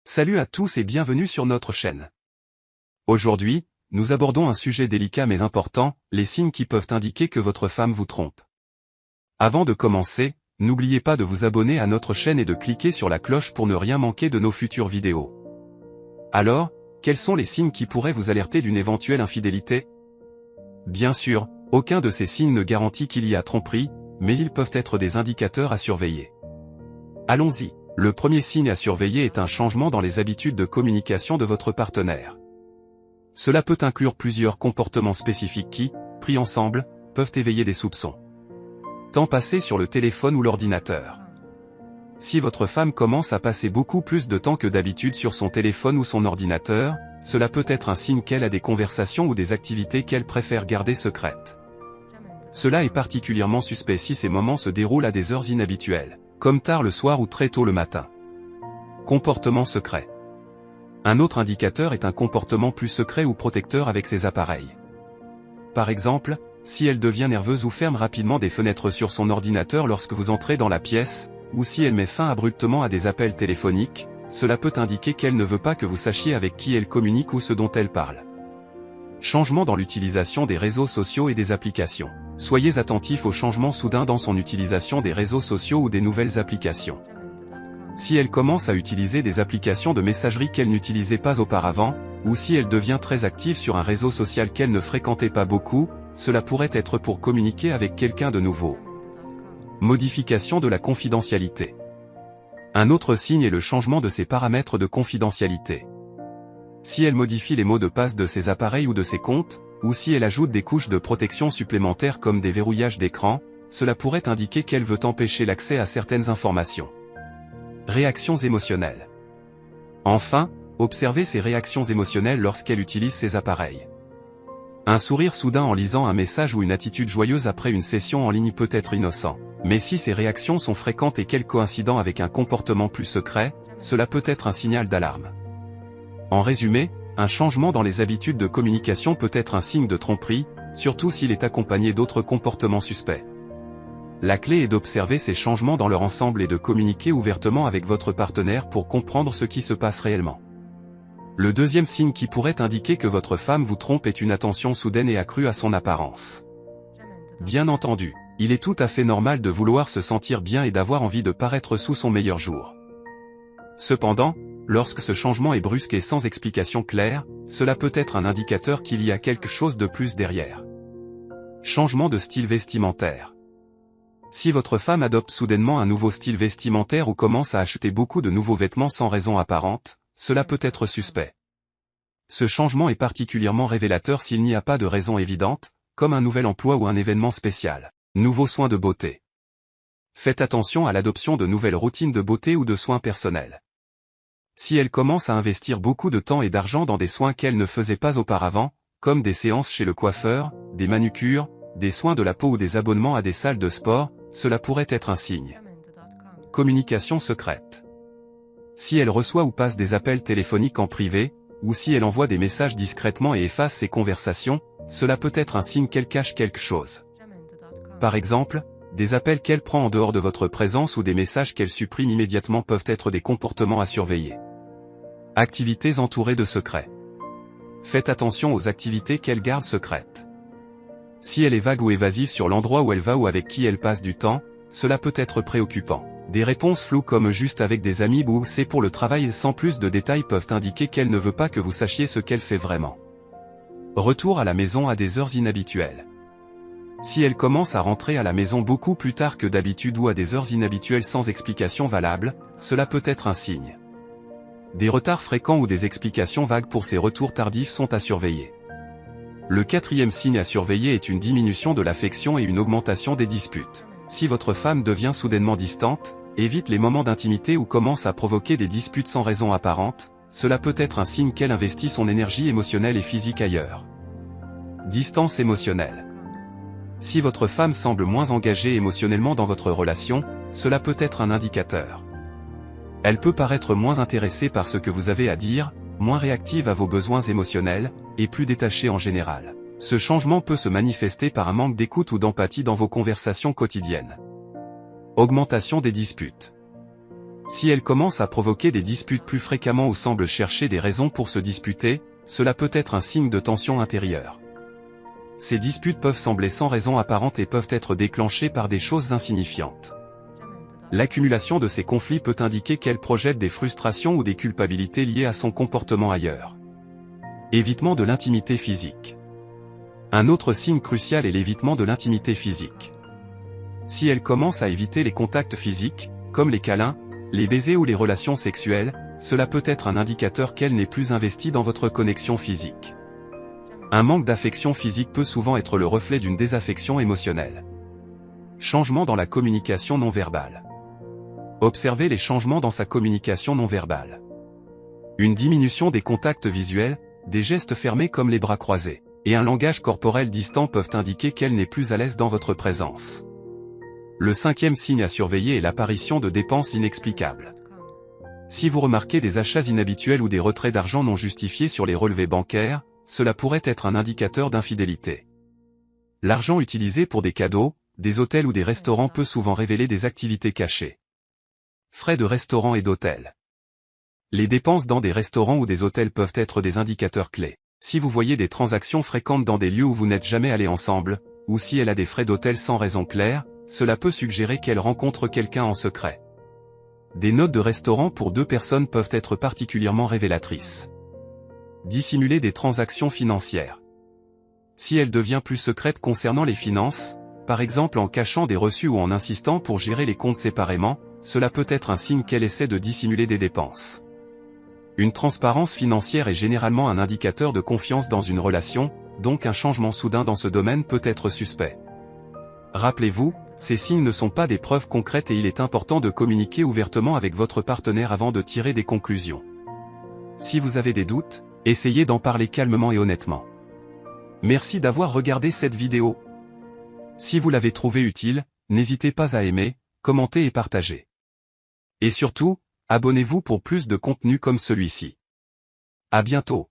Salut à tous et bienvenue sur notre chaîne. Aujourd'hui, nous abordons un sujet délicat mais important, les signes qui peuvent indiquer que votre femme vous trompe. Avant de commencer, n'oubliez pas de vous abonner à notre chaîne et de cliquer sur la cloche pour ne rien manquer de nos futures vidéos. Alors, quels sont les signes qui pourraient vous alerter d'une éventuelle infidélité? Bien sûr, aucun de ces signes ne garantit qu'il y a tromperie, mais ils peuvent être des indicateurs à surveiller. Allons-y. Le premier signe à surveiller est un changement dans les habitudes de communication de votre partenaire. Cela peut inclure plusieurs comportements spécifiques qui, pris ensemble, peuvent éveiller des soupçons. Temps passé sur le téléphone ou l'ordinateur. Si votre femme commence à passer beaucoup plus de temps que d'habitude sur son téléphone ou son ordinateur, cela peut être un signe qu'elle a des conversations ou des activités qu'elle préfère garder secrètes. Cela est particulièrement suspect si ces moments se déroulent à des heures inhabituelles, comme tard le soir ou très tôt le matin. Comportement secret. Un autre indicateur est un comportement plus secret ou protecteur avec ses appareils. Par exemple, si elle devient nerveuse ou ferme rapidement des fenêtres sur son ordinateur lorsque vous entrez dans la pièce, ou si elle met fin abruptement à des appels téléphoniques, cela peut indiquer qu'elle ne veut pas que vous sachiez avec qui elle communique ou ce dont elle parle. Changement dans l'utilisation des réseaux sociaux et des applications. Soyez attentif aux changements soudains dans son utilisation des réseaux sociaux ou des nouvelles applications. Si elle commence à utiliser des applications de messagerie qu'elle n'utilisait pas auparavant, ou si elle devient très active sur un réseau social qu'elle ne fréquentait pas beaucoup, cela pourrait être pour communiquer avec quelqu'un de nouveau. Modification de la confidentialité. Un autre signe est le changement de ses paramètres de confidentialité. Si elle modifie les mots de passe de ses appareils ou de ses comptes, ou si elle ajoute des couches de protection supplémentaires comme des verrouillages d'écran, cela pourrait indiquer qu'elle veut empêcher l'accès à certaines informations. Réactions émotionnelles. Enfin, observez ses réactions émotionnelles lorsqu'elle utilise ses appareils. Un sourire soudain en lisant un message ou une attitude joyeuse après une session en ligne peut être innocent, mais si ces réactions sont fréquentes et qu'elles coïncident avec un comportement plus secret, cela peut être un signal d'alarme. En résumé, un changement dans les habitudes de communication peut être un signe de tromperie, surtout s'il est accompagné d'autres comportements suspects. La clé est d'observer ces changements dans leur ensemble et de communiquer ouvertement avec votre partenaire pour comprendre ce qui se passe réellement. Le deuxième signe qui pourrait indiquer que votre femme vous trompe est une attention soudaine et accrue à son apparence. Bien entendu, il est tout à fait normal de vouloir se sentir bien et d'avoir envie de paraître sous son meilleur jour. Cependant, lorsque ce changement est brusque et sans explication claire, cela peut être un indicateur qu'il y a quelque chose de plus derrière. Changement de style vestimentaire. Si votre femme adopte soudainement un nouveau style vestimentaire ou commence à acheter beaucoup de nouveaux vêtements sans raison apparente, cela peut être suspect. Ce changement est particulièrement révélateur s'il n'y a pas de raison évidente, comme un nouvel emploi ou un événement spécial. Nouveaux soins de beauté. Faites attention à l'adoption de nouvelles routines de beauté ou de soins personnels. Si elle commence à investir beaucoup de temps et d'argent dans des soins qu'elle ne faisait pas auparavant, comme des séances chez le coiffeur, des manucures, des soins de la peau ou des abonnements à des salles de sport, cela pourrait être un signe. Communication secrète. Si elle reçoit ou passe des appels téléphoniques en privé, ou si elle envoie des messages discrètement et efface ses conversations, cela peut être un signe qu'elle cache quelque chose. Par exemple, des appels qu'elle prend en dehors de votre présence ou des messages qu'elle supprime immédiatement peuvent être des comportements à surveiller. Activités entourées de secrets. Faites attention aux activités qu'elle garde secrètes. Si elle est vague ou évasive sur l'endroit où elle va ou avec qui elle passe du temps, cela peut être préoccupant. Des réponses floues comme juste avec des amis ou c'est pour le travail sans plus de détails peuvent indiquer qu'elle ne veut pas que vous sachiez ce qu'elle fait vraiment. Retour à la maison à des heures inhabituelles. Si elle commence à rentrer à la maison beaucoup plus tard que d'habitude ou à des heures inhabituelles sans explication valable, cela peut être un signe. Des retards fréquents ou des explications vagues pour ces retours tardifs sont à surveiller. Le quatrième signe à surveiller est une diminution de l'affection et une augmentation des disputes. Si votre femme devient soudainement distante, évite les moments d'intimité ou commence à provoquer des disputes sans raison apparente, cela peut être un signe qu'elle investit son énergie émotionnelle et physique ailleurs. Distance émotionnelle. Si votre femme semble moins engagée émotionnellement dans votre relation, cela peut être un indicateur. Elle peut paraître moins intéressée par ce que vous avez à dire, moins réactive à vos besoins émotionnels, et plus détachée en général. Ce changement peut se manifester par un manque d'écoute ou d'empathie dans vos conversations quotidiennes. Augmentation des disputes. Si elle commence à provoquer des disputes plus fréquemment ou semble chercher des raisons pour se disputer, cela peut être un signe de tension intérieure. Ces disputes peuvent sembler sans raison apparente et peuvent être déclenchées par des choses insignifiantes. L'accumulation de ces conflits peut indiquer qu'elle projette des frustrations ou des culpabilités liées à son comportement ailleurs. Évitement de l'intimité physique. Un autre signe crucial est l'évitement de l'intimité physique. Si elle commence à éviter les contacts physiques, comme les câlins, les baisers ou les relations sexuelles, cela peut être un indicateur qu'elle n'est plus investie dans votre connexion physique. Un manque d'affection physique peut souvent être le reflet d'une désaffection émotionnelle. Changement dans la communication non verbale. Observez les changements dans sa communication non verbale. Une diminution des contacts visuels, des gestes fermés comme les bras croisés, et un langage corporel distant peuvent indiquer qu'elle n'est plus à l'aise dans votre présence. Le cinquième signe à surveiller est l'apparition de dépenses inexplicables. Si vous remarquez des achats inhabituels ou des retraits d'argent non justifiés sur les relevés bancaires, cela pourrait être un indicateur d'infidélité. L'argent utilisé pour des cadeaux, des hôtels ou des restaurants peut souvent révéler des activités cachées. Frais de restaurant et d'hôtel. Les dépenses dans des restaurants ou des hôtels peuvent être des indicateurs clés. Si vous voyez des transactions fréquentes dans des lieux où vous n'êtes jamais allés ensemble, ou si elle a des frais d'hôtel sans raison claire, cela peut suggérer qu'elle rencontre quelqu'un en secret. Des notes de restaurant pour 2 personnes peuvent être particulièrement révélatrices. Dissimuler des transactions financières. Si elle devient plus secrète concernant les finances, par exemple en cachant des reçus ou en insistant pour gérer les comptes séparément, cela peut être un signe qu'elle essaie de dissimuler des dépenses. Une transparence financière est généralement un indicateur de confiance dans une relation, donc un changement soudain dans ce domaine peut être suspect. Rappelez-vous, ces signes ne sont pas des preuves concrètes et il est important de communiquer ouvertement avec votre partenaire avant de tirer des conclusions. Si vous avez des doutes, essayez d'en parler calmement et honnêtement. Merci d'avoir regardé cette vidéo. Si vous l'avez trouvée utile, n'hésitez pas à aimer, commenter et partager. Et surtout, abonnez-vous pour plus de contenu comme celui-ci. À bientôt.